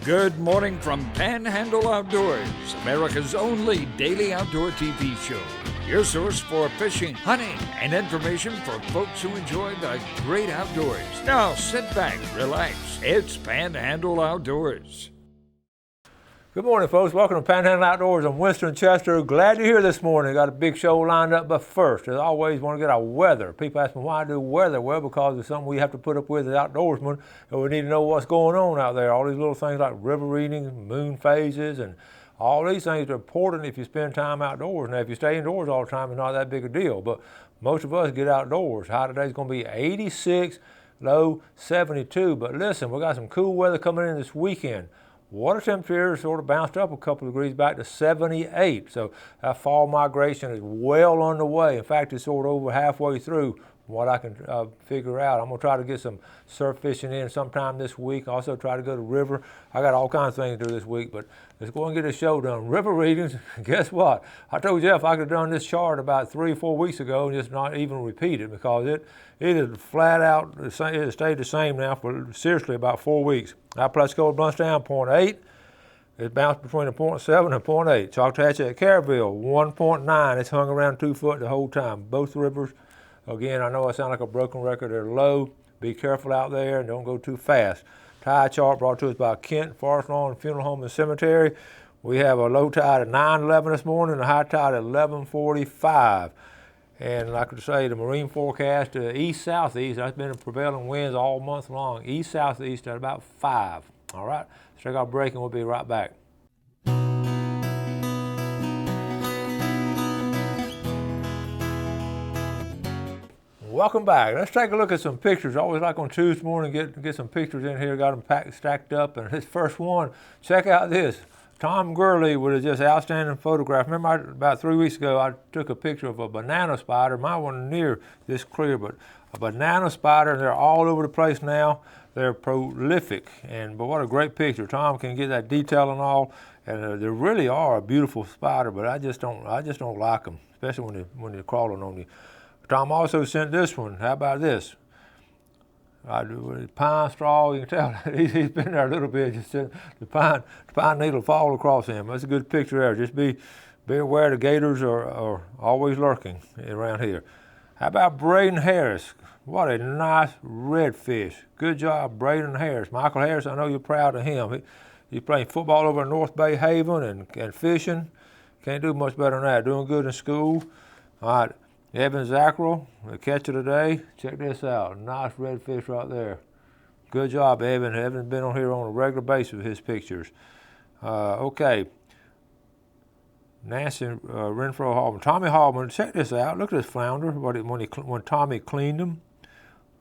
Good morning from Panhandle Outdoors, America's only daily outdoor TV show. Your source for fishing, hunting, and information for folks who enjoy the great outdoors. Now sit back, relax. It's Panhandle Outdoors. Good morning, folks. Welcome to Panhandle Outdoors. I'm Winston Chester. Glad you're here this morning. Got a big show lined up, but first, as always, want to get our weather. People ask me why I do weather. Well, because it's something we have to put up with as outdoorsmen, and we need to know what's going on out there. All these little things like river readings, moon phases, and all these things are important if you spend time outdoors. Now, if you stay indoors all the time, it's not that big a deal, but most of us get outdoors. High today is going to be 86, low 72. But listen, we got some cool weather coming in this weekend. Water temperature sort of bounced up a couple of degrees back to 78, so that fall migration is well underway. In fact, it's sort of over halfway through from what I can figure out. I'm going to try to get some surf fishing in sometime this week. Also try to go to the river. I got all kinds of things to do this week, but let's go and get this show done. River readings, guess what? I told Jeff I could have done this chart about 3 or 4 weeks ago and just not even repeat it because it is flat out, it has stayed the same now for seriously about 4 weeks. Our Plateau bounced down 0.8. It bounced between a 0.7 and 0.8. Choctawhatchee at Caryville, 1.9. It's hung around 2 foot the whole time. Both rivers, again, I know I sound like a broken record. They're low. Be careful out there and don't go too fast. Tide chart brought to us by Kent Forest Lawn Funeral Home and Cemetery. We have a low tide at 9:11 this morning, a high tide at 11:45. And like I say, the marine forecast, east-southeast, that's been the prevailing winds all month long. East-southeast at about 5. All right, let's take our break and we'll be right back. Welcome back. Let's take a look at some pictures. I always like on Tuesday morning get some pictures in here. Got them stacked up. And this first one, check out this. Tom Gurley with a just outstanding photograph. Remember about 3 weeks ago I took a picture of a banana spider. Mine wasn't near this clear, but a banana spider, and they're all over the place now. They're prolific, but what a great picture. Tom can get that detail and all, and they really are a beautiful spider, but I just don't like them, especially when they're crawling on you. Tom also sent this one. How about this? Pine straw, you can tell he's been there a little bit. Just the pine needle fall across him. That's a good picture there. Just be aware the gators are always lurking around here. How about Braden Harris? What a nice redfish. Good job, Braden Harris. Michael Harris, I know you're proud of him. He's playing football over at North Bay Haven and fishing. Can't do much better than that. Doing good in school. All right. Evan Zackrell, the catcher today. Check this out. Nice redfish right there. Good job, Evan. Evan's been on here on a regular basis with his pictures. Okay. Nancy Renfro Hallman. Tommy Hallman, check this out. Look at this flounder when Tommy cleaned them.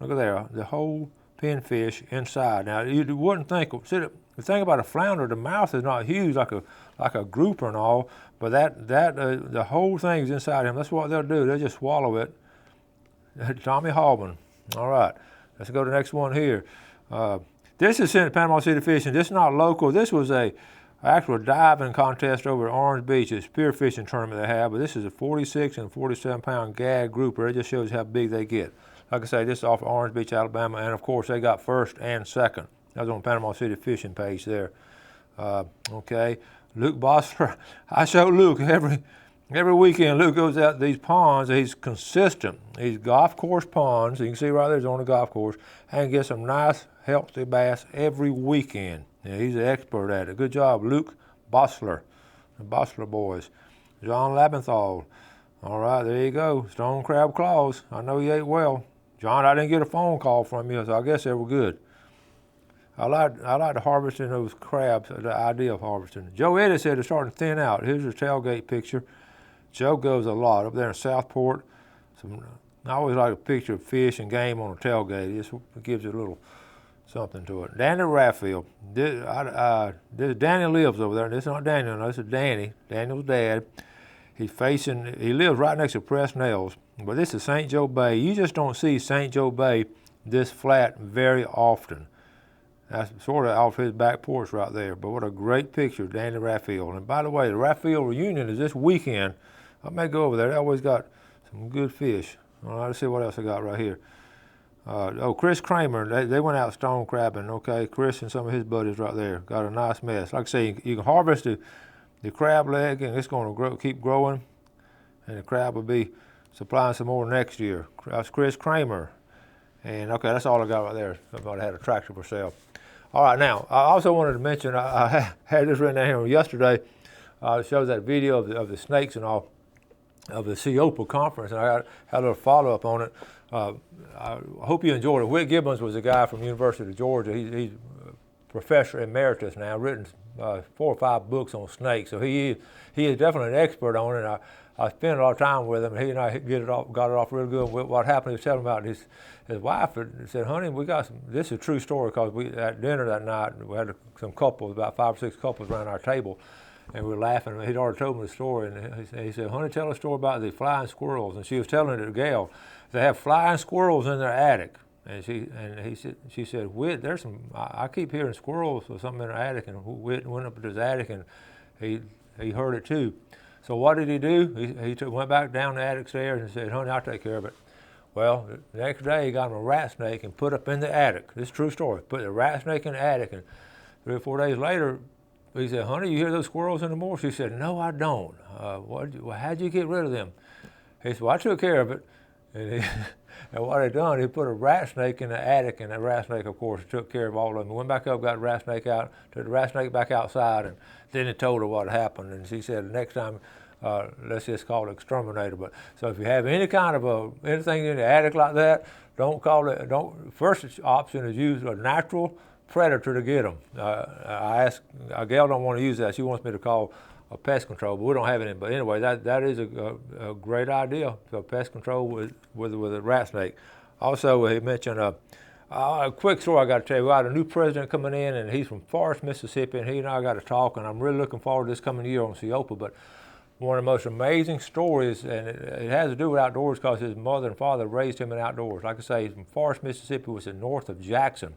Look at there, the whole pinfish inside. Now, you wouldn't think, the thing about a flounder, the mouth is not huge like a grouper and all, but the whole thing is inside him. That's what they'll do. They'll just swallow it. Tommy Hallman. All right, let's go to the next one here. This is sent to Panama City Fishing. This is not local. This was a actual diving contest over at Orange Beach. It's a spear fishing tournament they have, but this is a 46 and 47 pound gag grouper. It just shows how big they get. Like I say, this is off of Orange Beach, Alabama, and of course they got first and second. That was on Panama City Fishing page there. Okay, Luke Bossler. I show Luke every weekend. Luke goes out to these ponds. He's consistent. These golf course ponds. You can see right there, he's on the golf course, and gets some nice, healthy bass every weekend. Yeah, he's an expert at it. Good job, Luke Bossler, the Bossler boys. John Labenthal. All right, there you go. Stone crab claws. I know you ate well. John, I didn't get a phone call from you, so I guess they were good. I like harvesting those crabs, the idea of harvesting. Joe Eddie said it's starting to thin out. Here's a tailgate picture. Joe goes a lot up there in Southport. I always like a picture of fish and game on a tailgate. It just gives it a little something to it. Danny Raffield. Danny lives over there. This is not Daniel, no, this is Danny. Daniel's dad. He lives right next to Presnell's. But this is St. Joe Bay. You just don't see St. Joe Bay this flat very often. That's sort of off his back porch right there. But what a great picture, Danny Raffield. And by the way, the Raffield reunion is this weekend. I may go over there. They always got some good fish. All right, let's see what else I got right here. Chris Kramer, they went out stone crabbing, okay? Chris and some of his buddies right there got a nice mess. Like I say, you can harvest the crab leg, and it's going to keep growing, and the crab will be supplying some more next year. That's Chris Kramer. And okay, that's all I got right there. Somebody had a tractor for sale. All right, now, I also wanted to mention, I had this written down here yesterday. It shows that video of the snakes and all of the COPA conference, and I had a little follow-up on it. I hope you enjoyed it. Whit Gibbons was a guy from University of Georgia. He's a professor emeritus now, written 4 or 5 books on snakes, so he is definitely an expert on it. I spent a lot of time with him, and he and I got it off real good. What happened, he was telling about his wife said, honey, we got some, this is a true story, because we at dinner that night, we had some couples, about 5 or 6 couples around our table, and we were laughing. He'd already told me the story, and he said, honey, tell a story about the flying squirrels. And she was telling it to Gail. They have flying squirrels in their attic. And she said, Whit, there's some, I keep hearing squirrels or something in their attic. And Whit went up to his attic, and he heard it too. So what did he do? He went back down the attic stairs and said, honey, I'll take care of it. Well, the next day he got him a rat snake and put up in the attic. This is a true story. Put the rat snake in the attic, and 3 or 4 days later, he said, honey, you hear those squirrels anymore? She said, no, I don't. How'd you get rid of them? He said, well, I took care of it. And, and what he done, he put a rat snake in the attic, and that rat snake, of course, took care of all of them. He went back up, got the rat snake out, took the rat snake back outside, and then he told her what happened. And she said, the next time, let's just call it exterminator. But so if you have any kind of anything in the attic like that, don't call it. First option is use a natural predator to get them. Gail don't want to use that. She wants me to call a pest control, but we don't have any. But anyway, that is a great idea for pest control with a rat snake. Also, he mentioned a quick story I got to tell you. We had a new president coming in, and he's from Forest, Mississippi, and he and I got to talk, and I'm really looking forward to this coming year on COPA. But one of the most amazing stories, and it has to do with outdoors, because his mother and father raised him in outdoors. Like I say, he's from Forest, Mississippi, which is north of Jackson.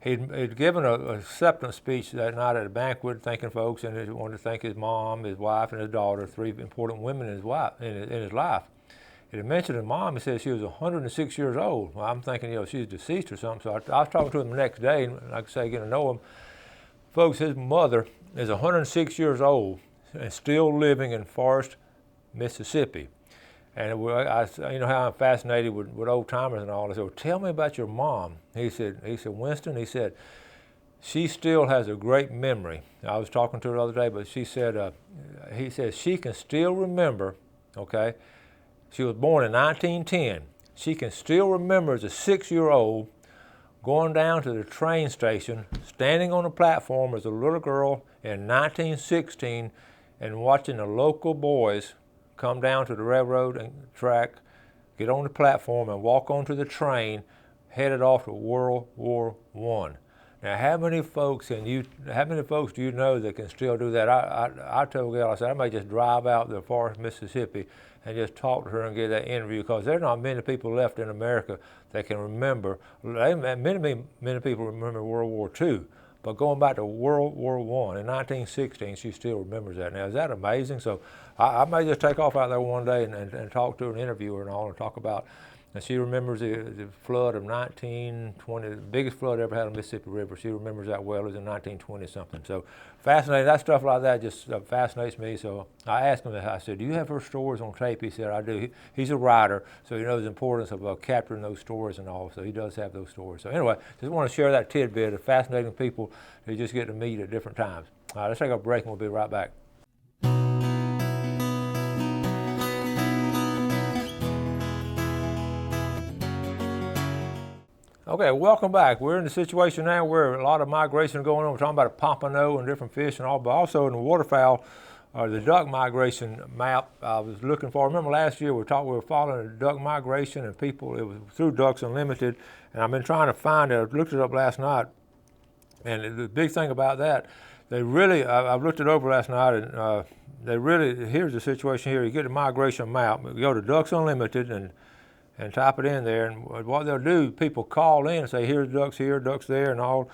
He'd given a acceptance speech that night at a banquet, thanking folks, and he wanted to thank his mom, his wife, and his daughter, 3 important women in his life. He had mentioned his mom. He said she was 106 years old. Well, I'm thinking, she's deceased or something. So I was talking to him the next day, and like I say, getting to know him. Folks, his mother is 106 years old and still living in Forest, Mississippi. And you know how I'm fascinated with old timers and all. I said, well, tell me about your mom. He said, Winston, he said, she still has a great memory. I was talking to her the other day, but she said, he said she can still remember, okay? She was born in 1910. She can still remember as a 6-year-old going down to the train station, standing on the platform as a little girl in 1916 and watching the local boys come down to the railroad and track, get on the platform, and walk onto the train, headed off to World War I. Now, how many folks do you know that can still do that? I told Gail, I said, I may just drive out to Forest, Mississippi, and just talk to her and get that interview, because there are not many people left in America that can remember. Many people remember World War II, but going back to World War I in 1916, she still remembers that. Now, is that amazing? So I may just take off out there one day and talk to her and interview her and all, and talk about, and she remembers the flood of 1920, the biggest flood ever had on the Mississippi River. She remembers that well. It was in 1920 something. So fascinating. That stuff like that just fascinates me. So I asked him, I said, do you have her stories on tape? He said, I do. He's a writer, so he knows the importance of capturing those stories and all. So he does have those stories. So anyway, just want to share that tidbit of fascinating people that you just get to meet at different times. All right, let's take a break and we'll be right back. Okay, welcome back. We're in the situation now where a lot of migration going on. We're talking about a pompano and different fish and all, but also in the waterfowl, the duck migration map I was looking for. Remember last year we were following the duck migration, and it was through Ducks Unlimited, and I've been trying to find it. I looked it up last night, and the big thing about that, I've looked it over last night, and here's the situation here. You get a migration map, you go to Ducks Unlimited, and type it in there, and what they'll do, people call in and say, here's ducks here, ducks there, and all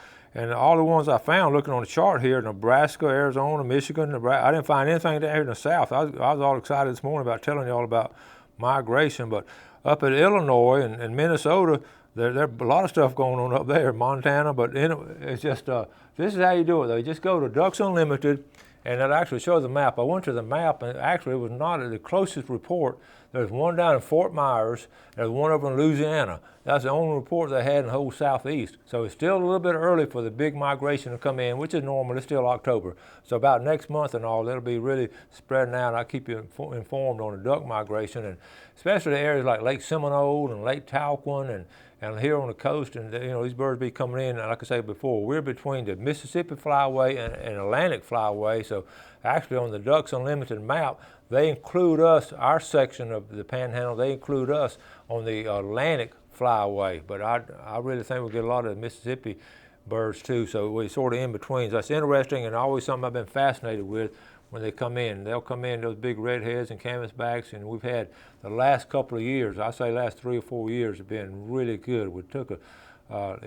the ones I found looking on the chart here, Nebraska, Arizona, Michigan, Nebraska, I didn't find anything down here in the south. I was all excited this morning about telling you all about migration, but up at Illinois and Minnesota, there's a lot of stuff going on up there in Montana, but it's just, this is how you do it though. You just go to Ducks Unlimited, and it actually shows the map. I went to the map, and actually it was not the closest report. There's one down in Fort Myers, there's one over in Louisiana. That's the only report they had in the whole southeast. So it's still a little bit early for the big migration to come in, which is normal. It's still October. So about next month and all, it'll be really spreading out. I'll keep you informed on the duck migration, and especially the areas like Lake Seminole and Lake Talquin and here on the coast, and these birds be coming in. And like I said before, we're between the Mississippi Flyway and Atlantic Flyway. So actually on the Ducks Unlimited map, they include us, our section of the Panhandle, they include us on the Atlantic Flyway. But I really think we'll get a lot of the Mississippi birds too, so we're sort of in between. So that's interesting, and always something I've been fascinated with when they come in. They'll come in, those big redheads and canvasbacks, and we've had the last couple of years, I say last 3 or 4 years, have been really good. We took it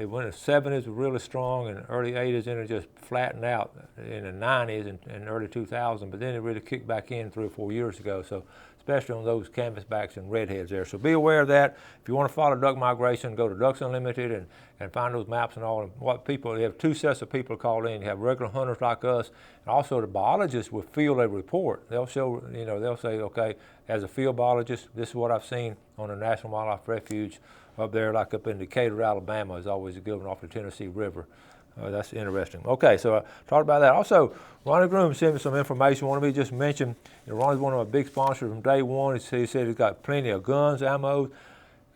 went in the 70s, really strong, and early 80s, and it just flattened out in the 90s and early 2000, but then it really kicked back in 3 or 4 years ago. So especially on those canvasbacks and redheads there. So be aware of that. If you want to follow duck migration, go to Ducks Unlimited and find those maps and all. And what people, you have 2 sets of people call in. You have regular hunters like us, and also the biologists will field a report. They'll show, they'll say, okay, as a field biologist, this is what I've seen on the National Wildlife Refuge up there, like up in Decatur, Alabama, is always a good one off the Tennessee River. That's interesting. Okay, so I talked about that. Also, Ronnie Groom sent me some information. Wanted me to just mention, Ronnie's one of my big sponsors from day one. He said he's got plenty of guns, ammo,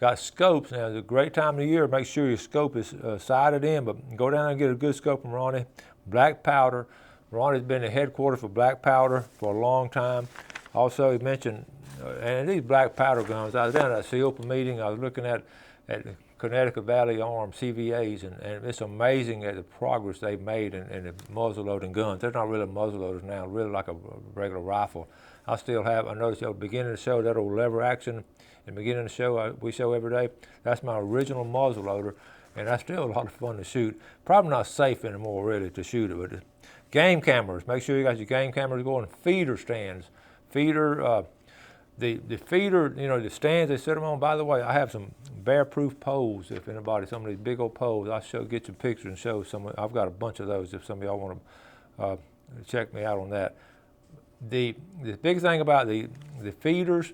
got scopes. Now, it's a great time of the year. Make sure your scope is sighted in, but go down and get a good scope from Ronnie. Black powder. Ronnie's been the headquarters for black powder for a long time. Also, he mentioned, and these black powder guns, I was down at a CEOPA meeting. I was looking at Connecticut Valley Arms, CVAs, and it's amazing at the progress they've made in the muzzle loading guns. They're not really muzzle loaders now, really like a regular rifle. I noticed at the beginning of the show, that old lever action, in the beginning of the show, we show every day, that's my original muzzle loader, and that's still a lot of fun to shoot. Probably not safe anymore, really, to shoot it, but game cameras, make sure you got your game cameras going. Feeder stands, the feeder, the stands they set them on. By the way, I have some bear-proof poles. If anybody, some of these big old poles, I'll get you pictures and show some. I've got a bunch of those. If some of y'all want to check me out on that. The big thing about the feeders,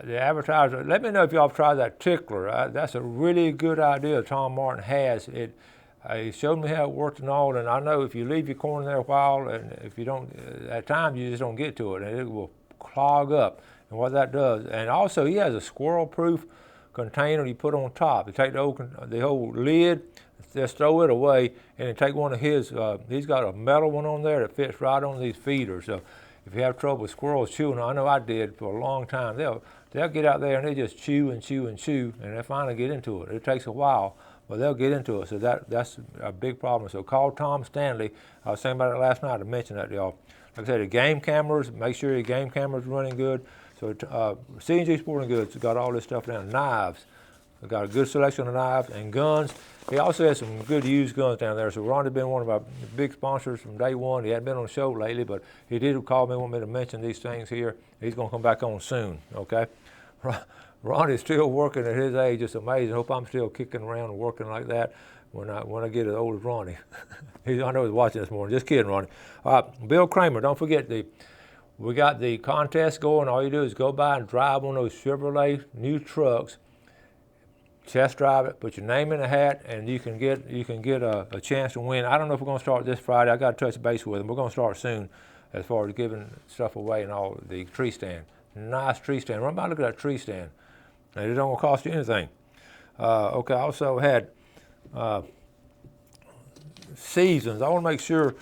the advertiser. Let me know if y'all have tried that tickler. That's a really good idea. Tom Martin has it. He showed me how it worked and all. And I know if you leave your corn there a while, and if you don't, at times you just don't get to it, and it will clog up. And what that does, and also he has a squirrel-proof container you put on top. You take the whole lid, just throw it away, and then take one of his. He's got a metal one on there that fits right on these feeders. So if you have trouble with squirrels chewing, I know I did for a long time. They'll get out there and they just chew and chew and chew, and they finally get into it. It takes a while, but they'll get into it. So that's a big problem. So call Tom Stanley. I was saying about it last night. I mentioned that to y'all. Like I said, the game cameras. Make sure your game camera's running good. So C&G Sporting Goods got all this stuff down. Knives, we got a good selection of knives and guns. He also has some good used guns down there. So Ronnie's been one of our big sponsors from day one. He hadn't been on the show lately, but he did call me, want me to mention these things here. He's going to come back on soon, okay? Ronnie's still working at his age. It's amazing. I hope I'm still kicking around and working like that when I get as old as Ronnie. I know he's watching this morning. Just kidding, Ronnie. Bill Kramer, don't forget we got the contest going. All you do is go by and drive one of those Chevrolet new trucks, test drive it, put your name in a hat, and you can get a chance to win. I don't know if we're going to start this Friday. I got to touch base with them. We're going to start soon as far as giving stuff away and all. The tree stand, nice tree stand. Run by and look at that tree stand. And it don't cost you anything. Okay, I also had seasons. I want to make sure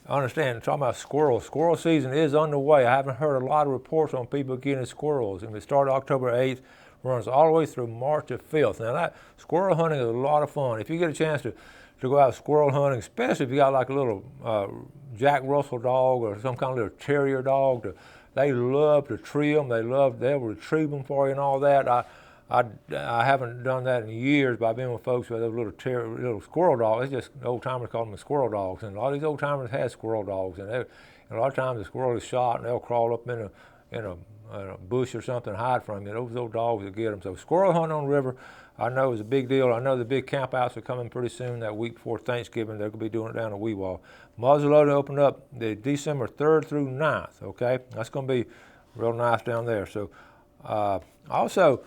I understand, talking about squirrels. Squirrel season is underway. I haven't heard a lot of reports on people getting squirrels. And it started October 8th, runs all the way through March the 5th. Now that squirrel hunting is a lot of fun. If you get a chance to go out squirrel hunting, especially if you got like a little Jack Russell dog or some kind of little terrier dog, they love to tree them. They'll retrieve them for you and all that. I haven't done that in years, but I've been with folks with those little squirrel dogs. It's just old timers call them squirrel dogs, and a lot of these old timers have squirrel dogs, and a lot of times the squirrel is shot and they'll crawl up in a bush or something and hide from you. Those old dogs will get them. So squirrel hunting on the river, I know it's a big deal. I know the big campouts are coming pretty soon, that week before Thanksgiving. They're going to be doing it down at Weewall. Muzzleloader opened up the December 3rd through 9th, okay? That's going to be real nice down there. So also,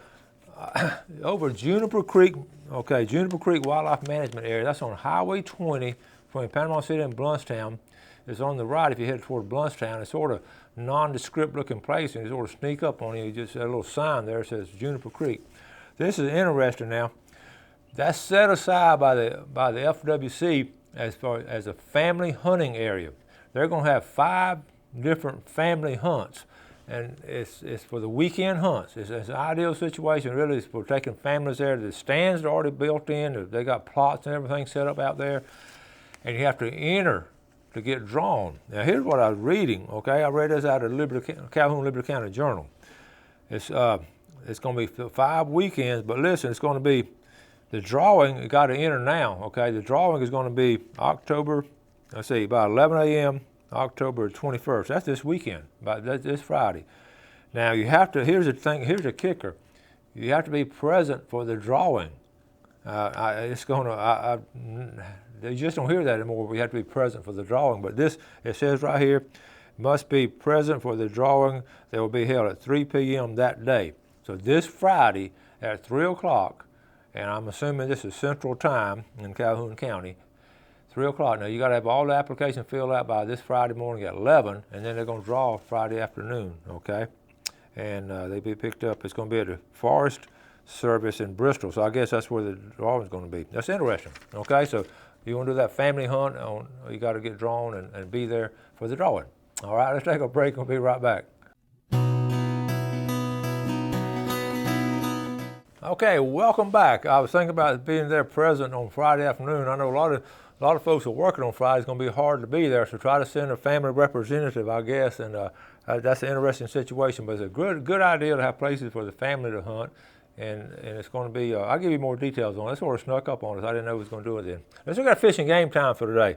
over Juniper Creek, okay, Juniper Creek Wildlife Management Area, that's on Highway 20 between Panama City and Bluntstown. It's on the right if you head toward Bluntstown. It's sort of nondescript looking place, and you sort of sneak up on you. Just a little sign there that says Juniper Creek. This is interesting now. That's set aside by the FWC as a family hunting area. They're going to have 5 different family hunts, and it's for the weekend hunts. It's an ideal situation, really. It's for taking families there. The stands are already built in. They got plots and everything set up out there, and you have to enter to get drawn. Now here's what I was reading, okay? I read this out of Calhoun Liberty County Journal. It's going to be 5 weekends, but listen, it's going to be, the drawing, you got to enter now, okay? The drawing is going to be October, let's see, about 11 a.m., October 21st. That's this weekend, that's this Friday. Now you have to, here's the thing, here's the kicker. You have to be present for the drawing. You just don't hear that anymore. We have to be present for the drawing. But this, it says right here, must be present for the drawing that will be held at 3 p.m. that day. So this Friday at 3 o'clock, and I'm assuming this is Central Time in Calhoun County, 3 o'clock. Now you got to have all the applications filled out by this Friday morning at 11, and then they're going to draw Friday afternoon, okay? And they'll be picked up. It's going to be at the Forest Service in Bristol. So I guess that's where the drawing is going to be. That's interesting, okay? So you want to do that family hunt, you got to get drawn and be there for the drawing. All right, let's take a break. We'll be right back. Okay, welcome back. I was thinking about being there present on Friday afternoon. I know a lot of folks are working on Friday. It's going to be hard to be there, so try to send a family representative, I guess. And that's an interesting situation, but it's a good idea to have places for the family to hunt. And it's going to be, I'll give you more details on it. It sort of snuck up on us. I didn't know we was going to do it then. Let's look at fishing game time for today.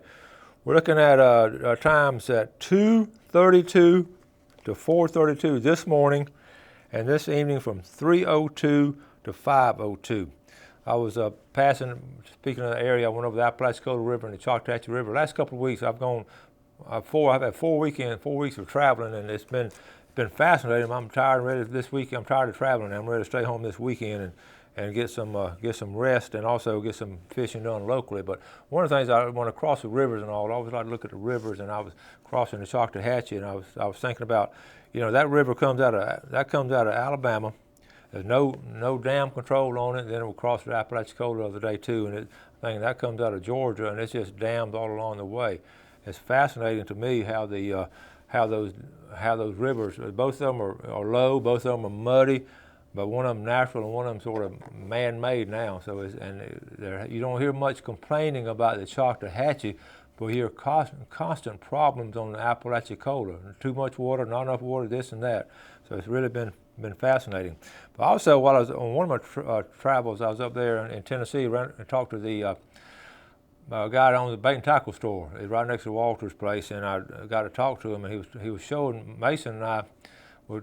We're looking at times at 2:32 to 4:32 this morning, and this evening from 3:02 to 5:02. I was passing, speaking of the area, I went over the Apalachicola River and the Choctawhatchee River. Last couple of weeks I've gone, I've had 4 weeks of traveling, and it's been fascinating. I'm tired and ready this week. I'm tired of traveling. I'm ready to stay home this weekend and get some rest and also get some fishing done locally. But one of the things I want to cross the rivers and all, I always like to look at the rivers, and I was crossing the Choctawhatchee, and I was thinking about, you know, that river comes out of Alabama. There's no dam control on it. Then it will cross the Apalachicola the other day too, and that comes out of Georgia, and it's just dams all along the way. It's fascinating to me how those rivers, both of them are low, both of them are muddy, but one of them natural and one of them sort of man-made now. So you don't hear much complaining about the Choctawhatchee, but you hear constant problems on the Apalachicola. Too much water, not enough water, this and that. So it's really been fascinating. But also, while I was on one of my travels, I was up there in Tennessee and talked to the guy that owns the bait and tackle store. It's right next to Walter's place, and I got to talk to him, and he was showing, Mason and I were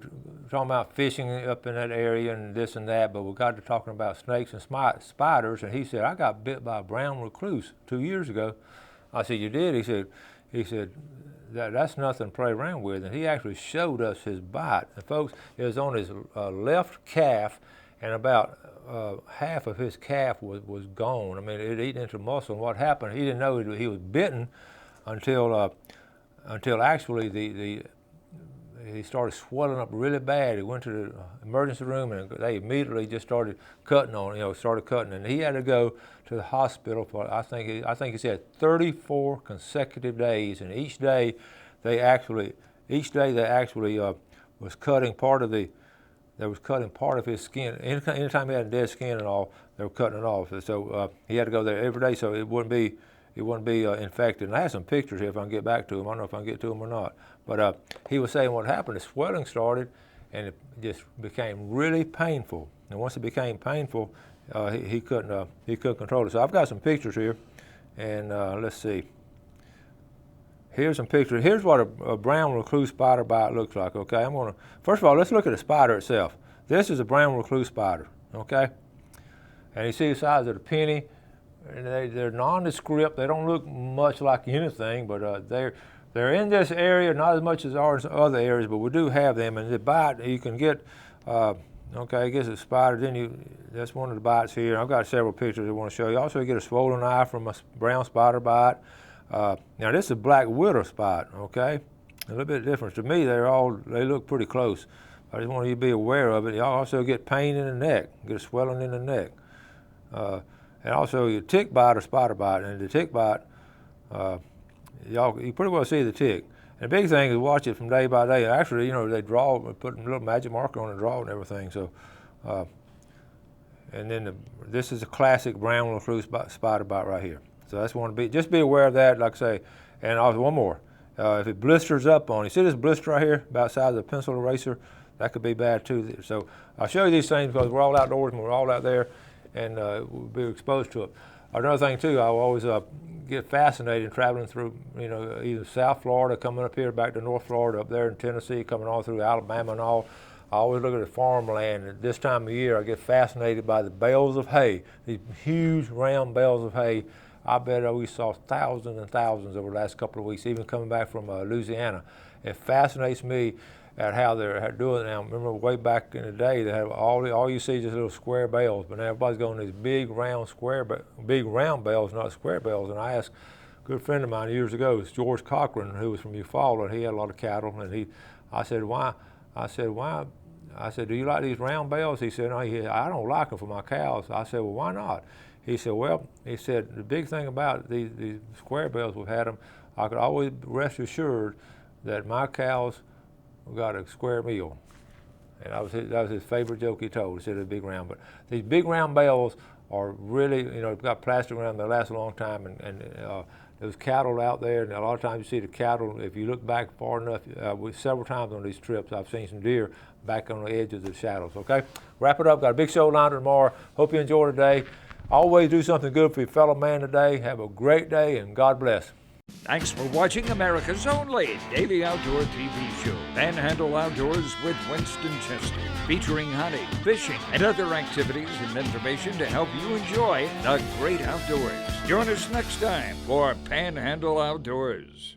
talking about fishing up in that area and this and that, but we got to talking about snakes and spiders, and he said, I got bit by a brown recluse 2 years ago. I said, you did? He said, that's nothing to play around with, and he actually showed us his bite. And folks, it was on his left calf, and about half of his calf was gone. I mean, it eaten into muscle. And what happened? He didn't know he was bitten until actually he started swelling up really bad. He went to the emergency room, and they immediately just started cutting on, and he had to go to the hospital for I think he said 34 consecutive days, and each day they actually was cutting part of his skin. Anytime he had dead skin and all, they were cutting it off. So he had to go there every day so it wouldn't be infected. And I have some pictures here if I can get back to them. I don't know if I can get to them or not. But he was saying what happened, the swelling started, and it just became really painful. And once it became painful, he couldn't control it. So I've got some pictures here, and let's see. Here's some pictures. Here's what a brown recluse spider bite looks like, okay? First of all, let's look at the spider itself. This is a brown recluse spider, okay? And you see the size of the penny. And they're nondescript. They don't look much like anything, but they're in this area, not as much as ours in other areas, but we do have them. And the bite, you can get, okay, I guess it's spider. That's one of the bites here. I've got several pictures I want to show you. Also, you get a swollen eye from a brown spider bite. Now, this is a black widow spot, okay? A little bit different. To me, they look pretty close. I just want you to be aware of it. You also get pain in the neck, get a swelling in the neck. And also your tick bite or spider bite. And the tick bite, you pretty well see the tick. And the big thing is watch it from day by day. Actually, they draw, put a little magic marker on the draw and everything. So, and then this is a classic brown recluse spider bite right here. So that's one to just be aware of that, like I say. And also one more, if it blisters up on you, see this blister right here, about the size of a pencil eraser, that could be bad too. So I'll show you these things because we're all outdoors and we're all out there, and we'll be exposed to it. Another thing too, I always get fascinated traveling through, either South Florida, coming up here back to North Florida, up there in Tennessee, coming all through Alabama and all. I always look at the farmland. At this time of year, I get fascinated by the bales of hay, these huge round bales of hay. I bet we saw thousands and thousands over the last couple of weeks, even coming back from Louisiana. It fascinates me at how they're doing it now. Remember way back in the day, they had all you see is just little square bales, but now everybody's going these big round bales, not square bales. And I asked a good friend of mine years ago, it's George Cochran, who was from Eufaula, and he had a lot of cattle, and I said, why? I said, do you like these round bales? He said, no, I don't like them for my cows. I said, well, why not? He said, well, the big thing about these square bales we've had them, I could always rest assured that my cows got a square meal. And that was his favorite joke he told. He said a big round. But these big round bales are really, got plastic around them, they last a long time. And there's cattle out there, and a lot of times you see the cattle, if you look back far enough, several times on these trips, I've seen some deer back on the edges of the shadows, okay? Wrap it up, got a big show lined tomorrow. Hope you enjoy today. Always do something good for your fellow man today. Have a great day, and God bless. Thanks for watching America's only daily outdoor TV show, Panhandle Outdoors with Winston Chester, featuring hunting, fishing, and other activities and information to help you enjoy the great outdoors. Join us next time for Panhandle Outdoors.